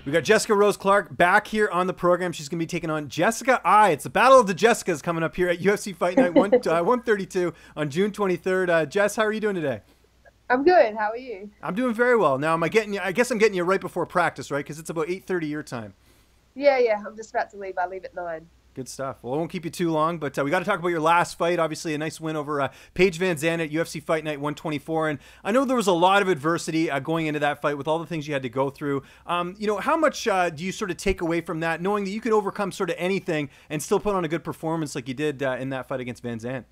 We got Jessica Rose Clark back here on the program. She's going to be taking on Jessica I. It's the Battle of the Jessicas coming up here at UFC Fight Night 132 on June 23rd. Jess, how are you doing today? I'm good. How are you? I'm doing very well. Now, am I getting you? I guess I'm getting you right before practice, right? Because it's about 8:30 your time. Yeah. I'm just about to leave. I leave at 9. Good stuff. Well, I won't keep you too long, but we got to talk about your last fight. Obviously, a nice win over Paige VanZant at UFC Fight Night 124. And I know there was a lot of adversity going into that fight with all the things you had to go through. How much do you sort of take away from that, knowing that you can overcome sort of anything and still put on a good performance like you did in that fight against VanZant?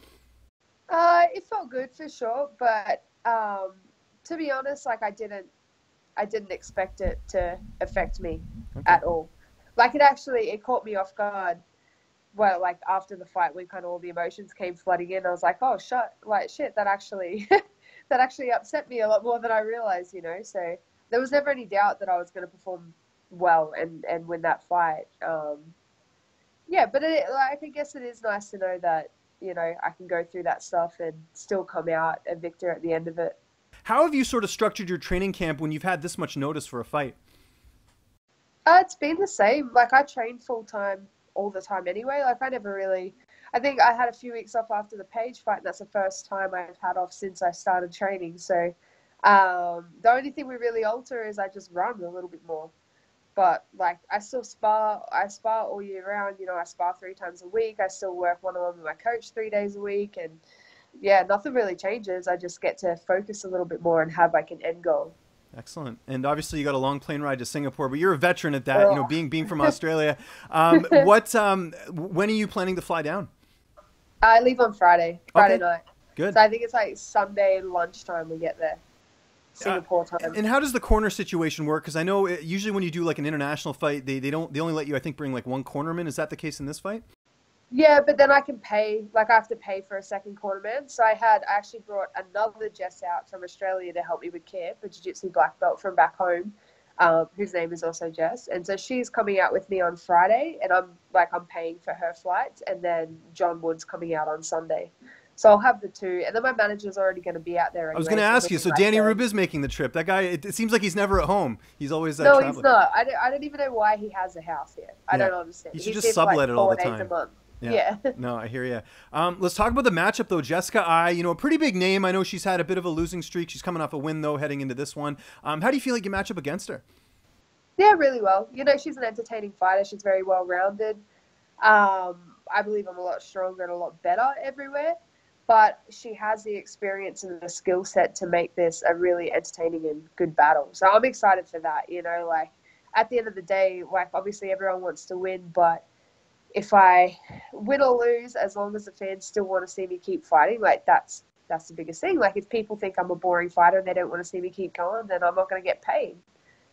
It felt good for sure, but to be honest, like I didn't expect it to affect me at all. Like it caught me off guard. Well, like after the fight, when kind of all the emotions came flooding in, I was like, oh, shit, that actually, that actually upset me a lot more than I realized, you know? So there was never any doubt that I was going to perform well and win that fight. Yeah, but I guess it is nice to know that, you know, I can go through that stuff and still come out a victor at the end of it. How have you sort of structured your training camp when you've had this much notice for a fight? It's been the same. Like I train full time all the time anyway. Like I think I had a few weeks off after the Paige fight, and that's the first time I've had off since I started training. So the only thing we really alter is I just run a little bit more. But like I spar all year round. You know, I spar 3 times a week. I still work one-on-one with my coach 3 days a week, and yeah, nothing really changes. I just get to focus a little bit more and have like an end goal. Excellent. And obviously you got a long plane ride to Singapore, but you're a veteran at that, you know, being from Australia. When are you planning to fly down? I leave on Friday night. Good. So I think it's like Sunday lunchtime we get there, Singapore time. And how does the corner situation work? Because I know usually when you do like an international fight, they only let you, I think, bring like one cornerman. Is that the case in this fight? Yeah, but then I can pay, like I have to pay for a second cornerman. So I actually brought another Jess out from Australia to help me with camp, a jiu-jitsu black belt from back home, whose name is also Jess. And so she's coming out with me on Friday, and I'm paying for her flights, and then John Wood's coming out on Sunday. So I'll have the two, and then my manager's already going to be out there anyway. I was going to ask you, so Danny Rube is making the trip. That guy, it seems like he's never at home. He's always no, traveling. He's not. I don't even know why he has a house here. I don't understand. He should just sublet it all the time. Yeah. No, I hear you. Let's talk about the matchup, though. Jessica I, you know, a pretty big name. I know she's had a bit of a losing streak. She's coming off a win, though, heading into this one. How do you feel like you match up against her? Yeah, really well. You know, she's an entertaining fighter. She's very well-rounded. I believe I'm a lot stronger and a lot better everywhere. But she has the experience and the skill set to make this a really entertaining and good battle. So I'm excited for that. You know, like, at the end of the day, like, obviously everyone wants to win, but if I win or lose, as long as the fans still want to see me keep fighting, like that's the biggest thing. Like if people think I'm a boring fighter and they don't want to see me keep going, then I'm not going to get paid.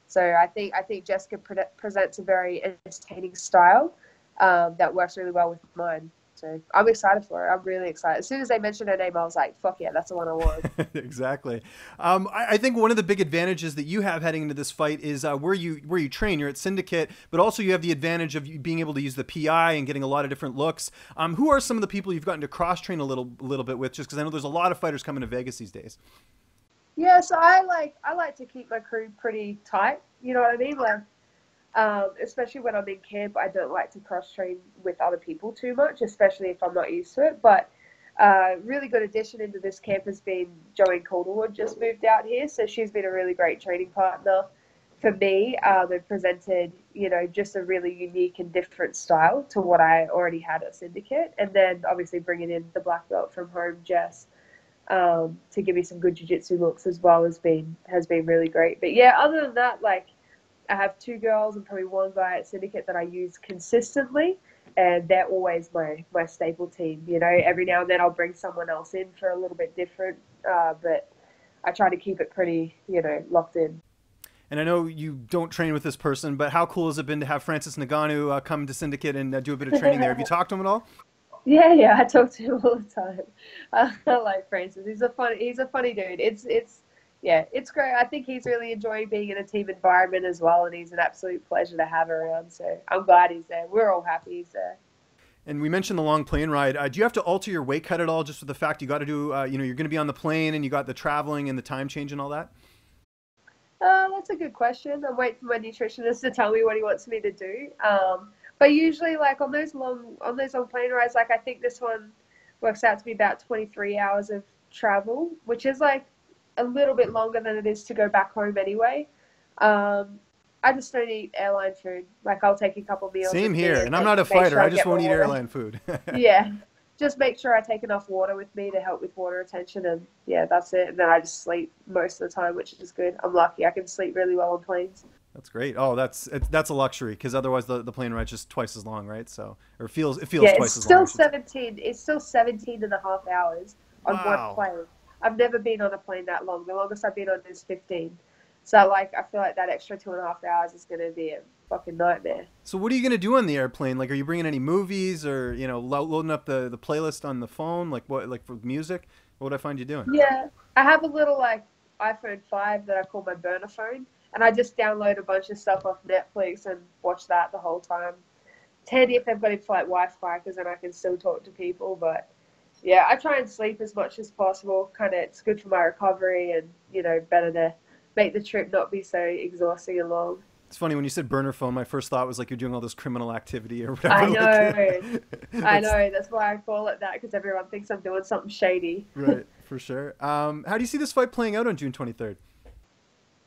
So I think Jessica presents a very entertaining style that works really well with mine. So I'm excited for her. I'm really excited. As soon as they mentioned her name, I was like, fuck yeah, that's the one I want. Exactly. I think one of the big advantages that you have heading into this fight is where you train. You're at Syndicate, but also you have the advantage of you being able to use the PI and getting a lot of different looks. Who are some of the people you've gotten to cross-train a little bit with, just because I know there's a lot of fighters coming to Vegas these days? Yeah, so I like to keep my crew pretty tight. You know what I mean? Like, especially when I'm in camp, I don't like to cross-train with other people too much, especially if I'm not used to it. But really good addition into this camp has been Joanne Calderwood, just moved out here. So she's been a really great training partner for me and presented, you know, just a really unique and different style to what I already had at Syndicate. And then obviously bringing in the black belt from home, Jess, to give me some good jiu-jitsu looks as well has been really great. But yeah, other than that, like, I have 2 girls and probably 1 guy at Syndicate that I use consistently, and they're always my staple team. You know, every now and then I'll bring someone else in for a little bit different, but I try to keep it pretty, you know, locked in. And I know you don't train with this person, but how cool has it been to have Francis Ngannou come to Syndicate and do a bit of training there? Have you talked to him at all? Yeah, I talk to him all the time. I like Francis. He's a funny dude. It's great. I think he's really enjoying being in a team environment as well, and he's an absolute pleasure to have around. So I'm glad he's there. We're all happy he's there. And we mentioned the long plane ride. Do you have to alter your weight cut at all, just for the fact you got to do, you're going to be on the plane and you got the traveling and the time change and all that? That's a good question. I'm waiting for my nutritionist to tell me what he wants me to do. But usually, like on those long plane rides, like I think this one works out to be about 23 hours of travel, which is like a little bit longer than it is to go back home anyway. I just don't eat airline food. Like I'll take a couple meals Same with me here, and and I'm then not a make fighter. sure I I just get my won't eat water. airline food. Yeah, just make sure I take enough water with me to help with water retention, and yeah, that's it. And then I just sleep most of the time, which is good. I'm lucky. I can sleep really well on planes. That's great. Oh, that's a luxury because otherwise the plane ride's just twice as long, right? So, or it feels Yeah, it's twice as long, I still should say. 17. It's still 17 and a half hours on one Wow. plane. I've never been on a plane that long. The longest I've been on is 15. So like, I feel like that extra 2.5 hours is gonna be a fucking nightmare. So what are you gonna do on the airplane? Like, are you bringing any movies or loading up the playlist on the phone? Like what, like for music? What would I find you doing? Yeah, I have a little like iPhone 5 that I call my burner phone, and I just download a bunch of stuff off Netflix and watch that the whole time. It's handy if they've got in-flight Wi-Fi because then I can still talk to people. But yeah, I try and sleep as much as possible. Kind of, it's good for my recovery, and better to make the trip not be so exhausting and long. It's funny when you said burner phone. My first thought was like you're doing all this criminal activity or I whatever. know, Like, I that's know. That's why I call it that because everyone thinks I'm doing something shady. right for sure. How do you see this fight playing out on June 23rd?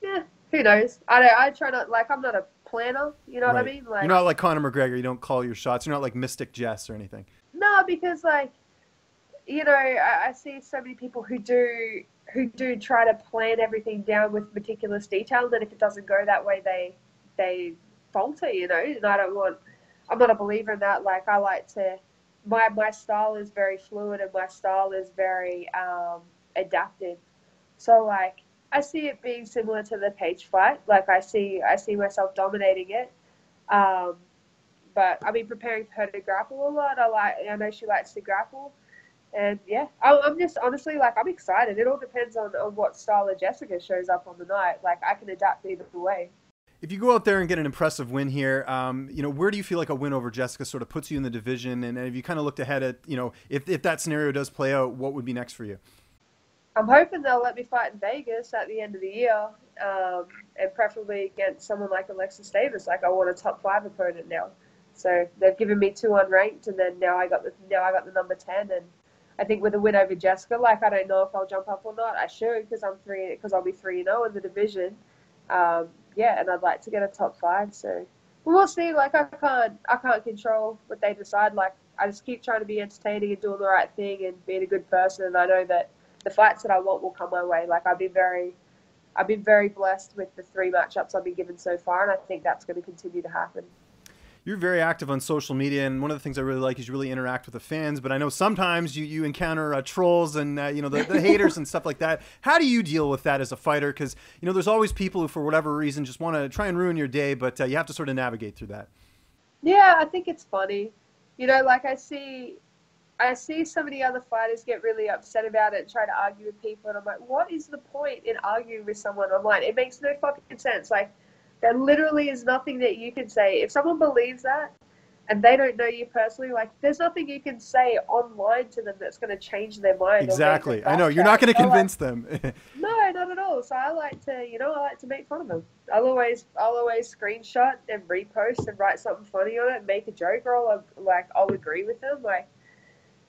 Yeah, who knows? I don't. I try not like I'm not a planner. You know what I Right. mean? You're Like not like Conor McGregor. You don't call your shots. You're not like Mystic Jess or anything. no, because like I see so many people who do try to plan everything down with meticulous detail, and then if it doesn't go that way, they falter. And I don't want. I'm not a believer in that. Like I like to. My style is very fluid, and my style is very adaptive. So like I see it being similar to the Paige fight. Like I see myself dominating it. Um, but I mean, preparing for her to grapple a lot. I know she likes to grapple, and yeah, I'm just honestly like I'm excited. It all depends on what style of Jessica shows up on the night. Like I can adapt either way. If you go out there and get an impressive win here, where do you feel like a win over Jessica sort of puts you in the division? And have you kind of looked ahead at, if that scenario does play out, what would be next for you? I'm hoping they'll let me fight in Vegas at the end of the year, and preferably against someone like Alexis Davis. Like I want a top 5 opponent now. So they've given me 2 unranked, and then now I got the number 10, and I think with a win over Jessica, like I don't know if I'll jump up or not. I should because I'll be 3-0 in the division. Yeah, and I'd like to get a top 5. So we'll see. Like I can't control what they decide. Like I just keep trying to be entertaining and doing the right thing and being a good person. And I know that the fights that I want will come my way. Like I've been very blessed with the 3 matchups I've been given so far, and I think that's going to continue to happen. You're very active on social media, and one of the things I really like is you really interact with the fans. But I know sometimes you encounter trolls and the haters and stuff like that. How do you deal with that as a fighter? Because there's always people who, for whatever reason, just want to try and ruin your day, but you have to sort of navigate through that. Yeah, I think it's funny. Like I see some of the other fighters get really upset about it and try to argue with people, and I'm like, what is the point in arguing with someone online? It makes no fucking sense. Like, there literally is nothing that you can say. If someone believes that and they don't know you personally, like, there's nothing you can say online to them that's going to change their mind or make them Exactly. I know you're not backtrack. going to So, like, convince them. no, not at all. So I like to make fun of them. I'll always screenshot and repost and write something funny on it and make a joke, or I'll agree with them. Like,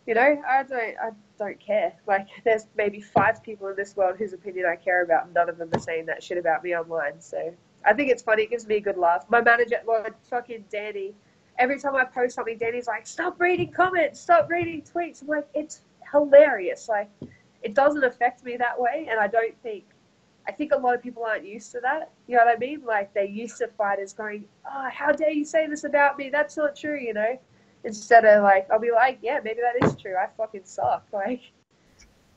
I don't care. Like, there's maybe 5 people in this world whose opinion I care about, and none of them are saying that shit about me online. So I think it's funny. It gives me a good laugh. My manager, well, fucking Danny, every time I post something, Danny's like, stop reading comments, stop reading tweets. I'm like, it's hilarious. Like, it doesn't affect me that way, and I think a lot of people aren't used to that. You know what I mean? Like, they're used to fighters going, oh, how dare you say this about me? That's not true. Instead of like, I'll be like, yeah, maybe that is true. I fucking suck. Like,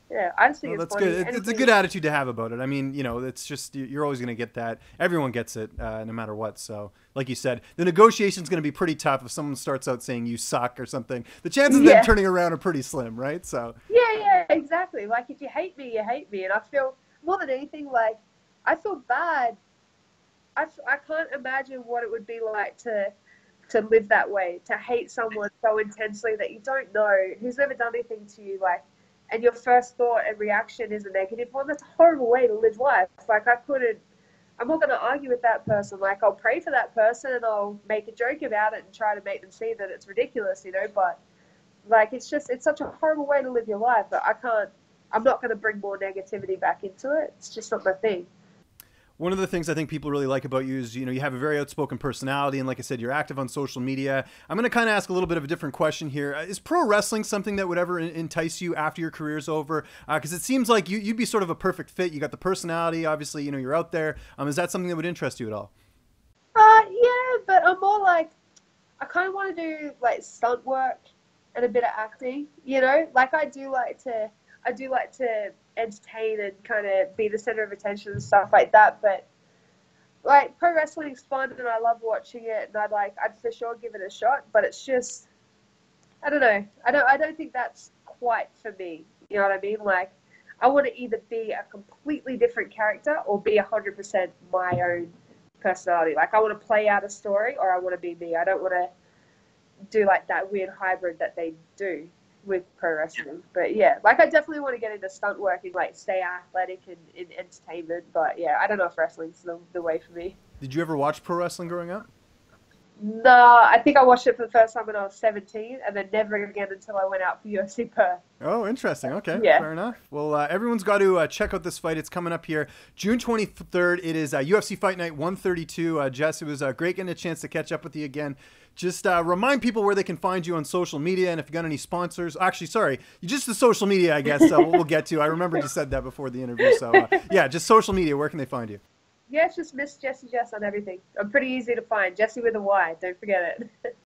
yeah, I just think Well, it's that's funny. good. It's a good attitude to have about it. I mean, it's just you're always going to get that. Everyone gets it, no matter what. So, like you said, the negotiation's going to be pretty tough if someone starts out saying you suck or something. The chances of them turning around are pretty slim, right? So. Yeah, exactly. Like, if you hate me, you hate me, and I feel more than anything like I feel bad. I can't imagine what it would be like to live that way, to hate someone so intensely that you don't know, who's never done anything to you, like, and your first thought and reaction is a negative one. That's a horrible way to live life. Like, I'm not going to argue with that person. Like, I'll pray for that person and I'll make a joke about it and try to make them see that it's ridiculous, you know, but like, it's such a horrible way to live your life that I'm not going to bring more negativity back into it. It's just not my thing. One of the things I think people really like about you is, you have a very outspoken personality. And like I said, you're active on social media. I'm going to kind of ask a little bit of a different question here. Is pro wrestling something that would ever entice you after your career's over? Because it seems like you'd be sort of a perfect fit. You got the personality, obviously, you're out there. Is that something that would interest you at all? Yeah, but I'm more like, I kind of want to do like stunt work and a bit of acting, like I do like to entertain and kind of be the center of attention and stuff like that. But like, pro wrestling's fun and I love watching it, and I'd for sure give it a shot. But it's just, I don't know. I don't think that's quite for me. You know what I mean? Like, I want to either be a completely different character or be 100% my own personality. Like, I want to play out a story or I want to be me. I don't want to do like that weird hybrid that they do with pro wrestling. But yeah, like, I definitely want to get into stunt work and like stay athletic and in entertainment. But yeah, I don't know if wrestling's the way for me. Did you ever watch pro wrestling growing up? No, I think I watched it for the first time when I was 17 and then never again until I went out for UFC Perth. Oh, interesting. Okay, yeah. Fair enough. Well, everyone's got to check out this fight. It's coming up here June 23rd. It is UFC Fight Night 132. Jess, it was great getting a chance to catch up with you again. Just remind people where they can find you on social media, and if you got any sponsors. Actually, sorry, just the social media, I guess, we'll get to. I remember you said that before the interview. So, yeah, just social media. Where can they find you? Yeah, it's just Miss Jessie Jess on everything. I'm pretty easy to find. Jessie with a Y. Don't forget it.